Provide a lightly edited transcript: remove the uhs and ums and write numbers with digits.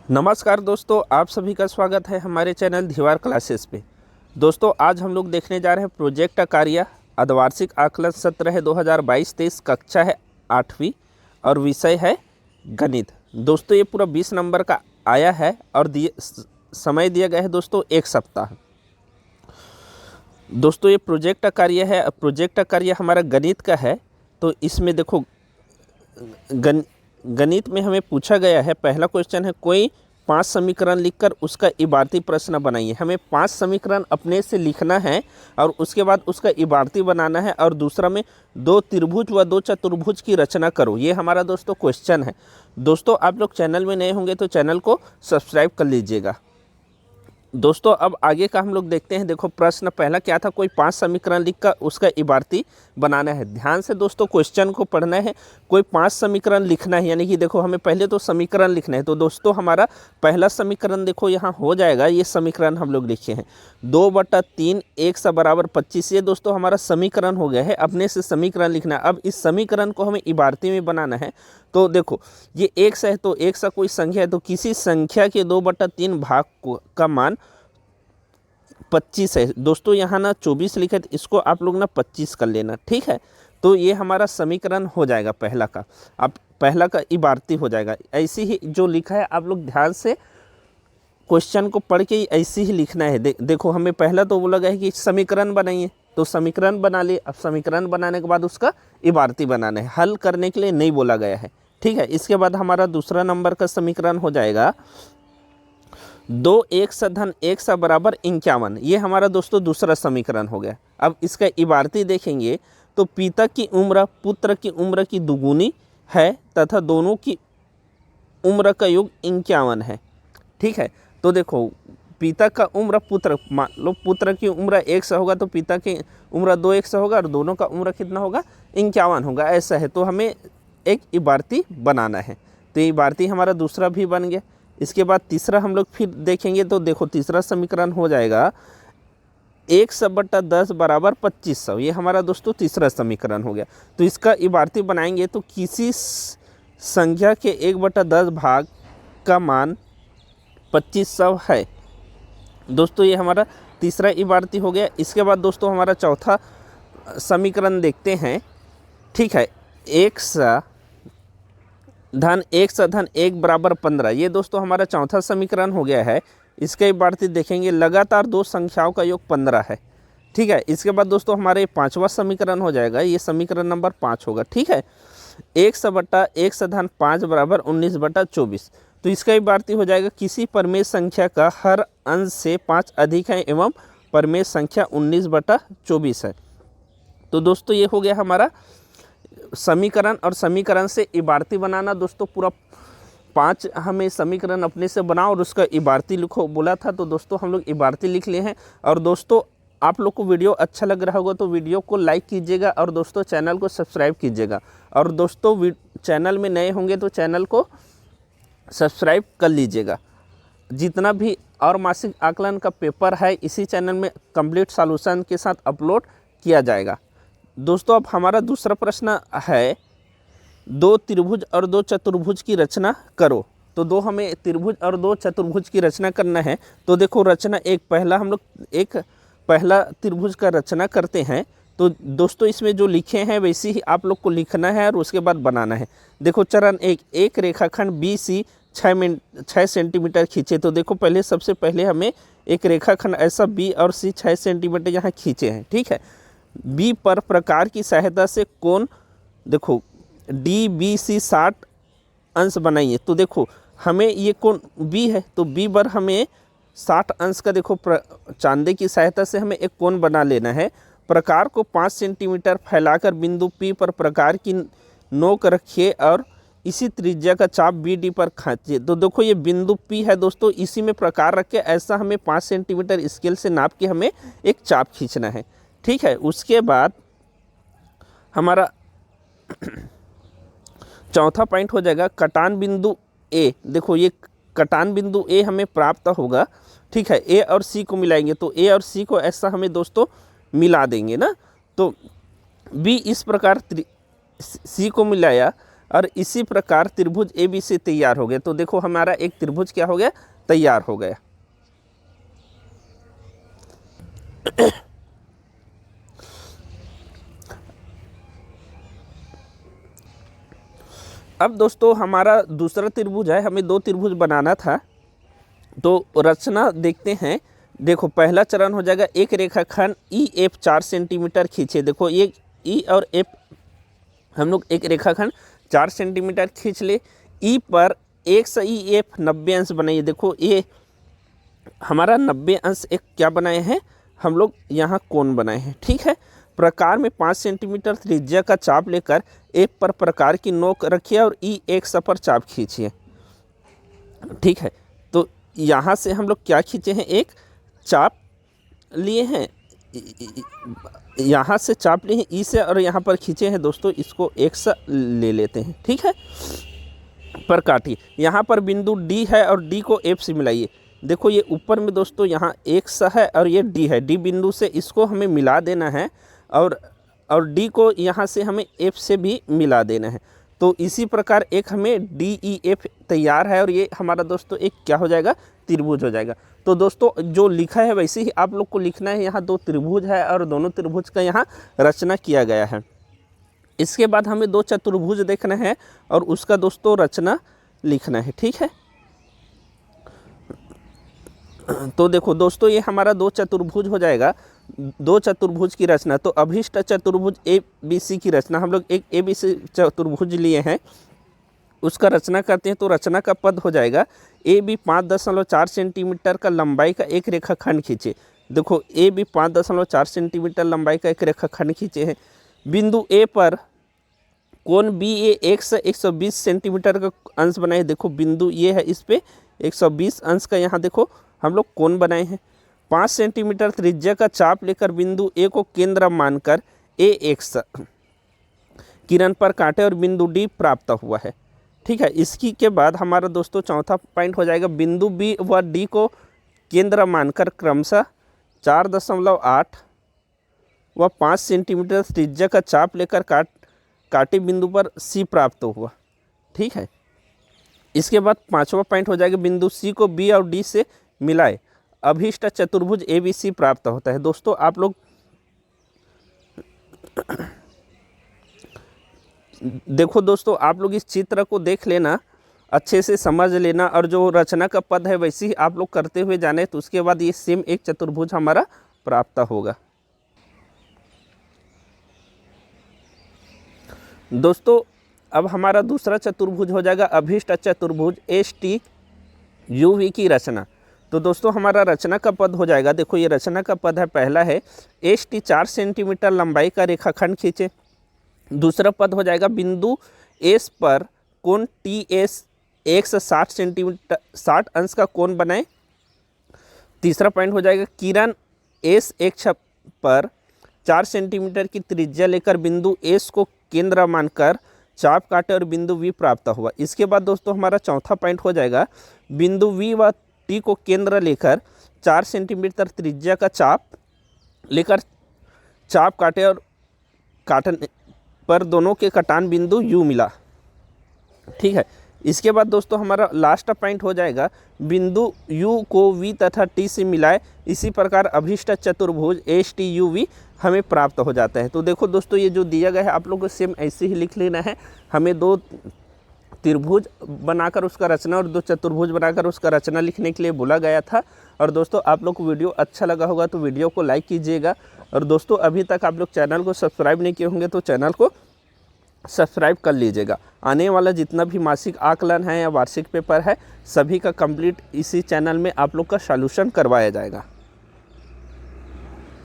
नमस्कार दोस्तों, आप सभी का स्वागत है हमारे चैनल धीवार क्लासेस पे। दोस्तों आज हम लोग देखने जा रहे हैं प्रोजेक्ट कार्य अर्धवार्षिक आकलन सत्र है 2022-23, कक्षा है 8वीं और विषय है गणित। दोस्तों ये पूरा 20 नंबर का आया है और समय दिया गया है दोस्तों 1 सप्ताह। दोस्तों ये प्रोजेक्ट कार्य है, प्रोजेक्ट कार्य हमारा गणित का है। तो इसमें देखो गणित में हमें पूछा गया है, पहला क्वेश्चन है कोई 5 समीकरण लिखकर उसका इबारती प्रश्न बनाइए। हमें 5 समीकरण अपने से लिखना है और उसके बाद उसका इबारती बनाना है, और दूसरा में 2 त्रिभुज व 2 चतुर्भुज की रचना करो। ये हमारा दोस्तों क्वेश्चन है। दोस्तों आप लोग चैनल में नए होंगे तो चैनल को सब्सक्राइब कर लीजिएगा। दोस्तों अब आगे का हम लोग देखते हैं। देखो प्रश्न पहला क्या था, कोई 5 समीकरण लिखकर उसका इबारती बनाना है। ध्यान से दोस्तों क्वेश्चन को पढ़ना है। कोई 5 समीकरण लिखना है, यानी कि देखो हमें पहले तो समीकरण लिखना है। तो दोस्तों हमारा पहला समीकरण देखो यहाँ हो जाएगा। ये समीकरण हम लोग लिखे हैं 2/3 1 बराबर 25। ये दोस्तों हमारा समीकरण हो गया है। अपने से समीकरण लिखना है। अब इस समीकरण को हमें इबारती में बनाना है। तो देखो ये 1 है, तो 1 कोई संख्या है, तो किसी संख्या के 2/3 भाग का मान 25 है। दोस्तों यहाँ ना 24 लिखे, तो इसको आप लोग ना 25 कर लेना, ठीक है। तो ये हमारा समीकरण हो जाएगा पहला का। अब पहला का इबारती हो जाएगा। ऐसे ही जो लिखा है आप लोग ध्यान से क्वेश्चन को पढ़ के ऐसे ही लिखना है। देखो हमें पहला तो बोला गया है कि समीकरण बनाइए, तो समीकरण बना लिए। अब समीकरण बनाने के बाद उसका इबारती बनाना है, हल करने के लिए नहीं बोला गया है, ठीक है। इसके बाद हमारा दूसरा नंबर का समीकरण हो जाएगा 2 1 धन 1 बराबर 51। ये हमारा दोस्तों दूसरा समीकरण हो गया। अब इसका इबारती देखेंगे तो पिता की उम्र पुत्र की उम्र की दुगुनी है तथा दोनों की उम्र का योग 51 है, ठीक है। तो देखो पिता का उम्र पुत्र, मान लो पुत्र की उम्र 100 होगा तो पिता की उम्र 2 होगा और दोनों का उम्र कितना होगा 51 होगा, ऐसा है। तो हमें एक इबारती बनाना है। तो ये इबारती हमारा दूसरा भी बन गया। इसके बाद तीसरा हम लोग फिर देखेंगे। तो देखो तीसरा समीकरण हो जाएगा 1/10 बराबर 2500। ये हमारा दोस्तों तीसरा समीकरण हो गया। तो इसका इबारती बनाएंगे तो किसी संख्या के 1/10 भाग का मान 2500 है। दोस्तों ये हमारा तीसरा इबारती हो गया। इसके बाद दोस्तों हमारा चौथा समीकरण देखते हैं, ठीक है। 1 धन 1 बराबर 15। ये दोस्तों हमारा चौथा समीकरण हो गया है। इसका इबारती देखेंगे लगातार 2 संख्याओं का योग 15 है, ठीक है। इसके बाद दोस्तों हमारे 5वां समीकरण हो जाएगा। ये समीकरण नंबर 5 होगा, ठीक है। 1 धन 5 बराबर 19/24। तो इसका इबारती हो जाएगा किसी परमेय संख्या का हर अंश से 5 अधिक है एवं परमेय संख्या 19/24 है। तो दोस्तों ये हो गया हमारा समीकरण, और समीकरण से इबारती बनाना। दोस्तों पूरा 5 हमें समीकरण अपने से बनाओ और उसका इबारती लिखो बोला था। तो दोस्तों हम लोग इबारती लिख लिए हैं। और दोस्तों आप लोग को वीडियो अच्छा लग रहा होगा तो वीडियो को लाइक कीजिएगा, और दोस्तों चैनल को सब्सक्राइब कीजिएगा। और दोस्तों चैनल में नए होंगे तो चैनल को सब्सक्राइब कर लीजिएगा। जितना भी और मासिक आकलन का पेपर है इसी चैनल में कंप्लीट सॉल्यूशन के साथ अपलोड किया जाएगा। दोस्तों अब हमारा दूसरा प्रश्न है 2 त्रिभुज और 2 चतुर्भुज की रचना करो। तो 2 हमें त्रिभुज और 2 चतुर्भुज की रचना करना है। तो देखो रचना पहला हम लोग एक पहला त्रिभुज का रचना करते हैं। तो दोस्तों इसमें जो लिखे हैं वैसे ही आप लोग को लिखना है और उसके बाद बनाना है। देखो चरण 1, एक रेखाखंड बी सी 6 सेंटीमीटर खींचे। तो देखो पहले सबसे पहले हमें एक रेखाखंड ऐसा बी और सी 6 सेंटीमीटर यहाँ खींचे हैं, ठीक है। बी पर प्रकार की सहायता से कोण देखो डी बी सी 60 अंश बनाइए। तो देखो हमें ये कोण बी है, तो बी पर हमें 60 अंश का देखो चांदे की सहायता से हमें एक कोण बना लेना है। प्रकार को 5 सेंटीमीटर फैलाकर बिंदु पी पर प्रकार की नोक रखिए और इसी त्रिज्या का चाप बी डी पर खींचिए। तो देखो ये बिंदु पी है दोस्तों, इसी में प्रकार रख के ऐसा हमें 5 सेंटीमीटर स्केल से नाप के हमें एक चाप खींचना है, ठीक है। उसके बाद हमारा चौथा पॉइंट हो जाएगा कटान बिंदु ए। देखो ये कटान बिंदु ए हमें प्राप्त होगा, ठीक है। ए और सी को मिलाएंगे तो ए और सी को ऐसा हमें दोस्तों मिला देंगे ना। तो बी इस प्रकार सी को मिलाया और इसी प्रकार त्रिभुज ABC तैयार हो गया। तो देखो हमारा एक त्रिभुज क्या हो गया, तैयार हो गया। अब दोस्तों हमारा दूसरा त्रिभुज है, हमें 2 त्रिभुज बनाना था। तो रचना देखते हैं। देखो पहला चरण हो जाएगा, एक रेखाखंड EF 4 सेंटीमीटर खींचे। देखो ये E और F हम लोग एक रेखाखंड 4 सेंटीमीटर खींच ले। E पर X EF 90 अंश बनाइए। देखो ये हमारा 90 अंश एक क्या बनाए हैं हम लोग, यहाँ कोण बनाए हैं। ठीक है, प्रकार में 5 सेंटीमीटर त्रिज्या का चाप लेकर F पर प्रकार की नोक रखिए और EX पर चाप खींचिए। ठीक है, तो यहाँ से हम लोग क्या खींचे हैं, एक चाप लिए हैं, यहाँ से चाप लिए हैं E से और यहाँ पर खींचे हैं दोस्तों, इसको X ले लेते हैं। ठीक है, पर काटिए। यहाँ पर बिंदु D है और D को F से मिलाइए। देखो ये ऊपर में दोस्तों यहाँ X है और ये D है, D बिंदु से इसको हमें मिला देना है और D को यहाँ से हमें F से भी मिला देना है। तो इसी प्रकार एक हमें DEF तैयार है और ये हमारा दोस्तों एक क्या हो जाएगा, त्रिभुज हो जाएगा। तो दोस्तों जो लिखा है वैसे ही आप लोग को लिखना है। यहाँ 2 त्रिभुज है और दोनों त्रिभुज का यहाँ रचना किया गया है। इसके बाद हमें 2 चतुर्भुज देखना है और उसका दोस्तों रचना लिखना है। ठीक है, तो देखो दोस्तों ये हमारा 2 चतुर्भुज हो जाएगा। 2 चतुर्भुज की रचना, तो अभीष्ट चतुर्भुज ABC की रचना हम लोग एक ABC चतुर्भुज लिए हैं, उसका रचना करते हैं। तो रचना का पद हो जाएगा, AB 5.4 सेंटीमीटर का लंबाई का एक रेखाखंड खींचे। देखो AB 5.4 सेंटीमीटर लंबाई का एक रेखाखंड खींचे हैं। बिंदु A पर कोण BAX 120 सेंटीमीटर का अंश बनाए। देखो बिंदु ये है, इस पे 120 अंश का यहाँ देखो हम लोग कोण बनाए हैं। 5 सेंटीमीटर त्रिज्या का चाप लेकर बिंदु A को केंद्र मानकर AX किरण पर काटे और बिंदु D प्राप्त हुआ है। ठीक है, इसकी के बाद हमारा दोस्तों चौथा पॉइंट हो जाएगा, बिंदु B व D को केंद्र मानकर क्रमशः 4.8 व 5 सेंटीमीटर त्रिज्या का चाप लेकर काटे बिंदु पर C प्राप्त हुआ। ठीक है, इसके बाद 5वां पॉइंट हो जाएगा, बिंदु C को B और D से मिलाए, अभीष्ट चतुर्भुज ABC प्राप्त होता है। दोस्तों आप लोग देखो दोस्तों, आप लोग इस चित्र को देख लेना, अच्छे से समझ लेना और जो रचना का पद है वैसे ही आप लोग करते हुए जाने, तो उसके बाद ये सेम एक चतुर्भुज हमारा प्राप्त होगा। दोस्तों अब हमारा दूसरा चतुर्भुज हो जाएगा, अभीष्ट चतुर्भुज STUV की रचना। तो दोस्तों हमारा रचना का पद हो जाएगा, देखो ये रचना का पद है, पहला है ST 4 सेंटीमीटर लंबाई का रेखाखंड खींचे। दूसरा पद हो जाएगा, बिंदु S पर कोण TSX 60 सेंटीमीटर 60 अंश का कोण बनाए। तीसरा पॉइंट हो जाएगा, किरण SX पर 4 सेंटीमीटर की त्रिज्या लेकर बिंदु S को केंद्र मानकर चाप काटे और बिंदु V प्राप्त हुआ। इसके बाद दोस्तों हमारा चौथा पॉइंट हो जाएगा, बिंदु V व T को केंद्र लेकर 4 सेंटीमीटर त्रिज्या का चाप लेकर चाप काटे और काटने पर दोनों के कटान बिंदु U मिला। ठीक है, इसके बाद दोस्तों हमारा लास्ट पॉइंट हो जाएगा, बिंदु U को V तथा T से मिलाए। इसी प्रकार अभीष्ट चतुर्भुज STUV हमें प्राप्त हो जाता है। तो देखो दोस्तों ये जो दिया गया है आप लोगों को सेम ऐसे ही लिख लेना है। हमें 2 त्रिभुज बनाकर उसका रचना और 2 चतुर्भुज बनाकर उसका रचना लिखने के लिए बोला गया था। और दोस्तों आप लोग को वीडियो अच्छा लगा होगा तो वीडियो को लाइक कीजिएगा। और दोस्तों अभी तक आप लोग चैनल को सब्सक्राइब नहीं किए होंगे तो चैनल को सब्सक्राइब कर लीजिएगा। आने वाला जितना भी मासिक आकलन है या वार्षिक पेपर है सभी का कंप्लीट इसी चैनल में आप लोग का सॉल्यूशन करवाया जाएगा।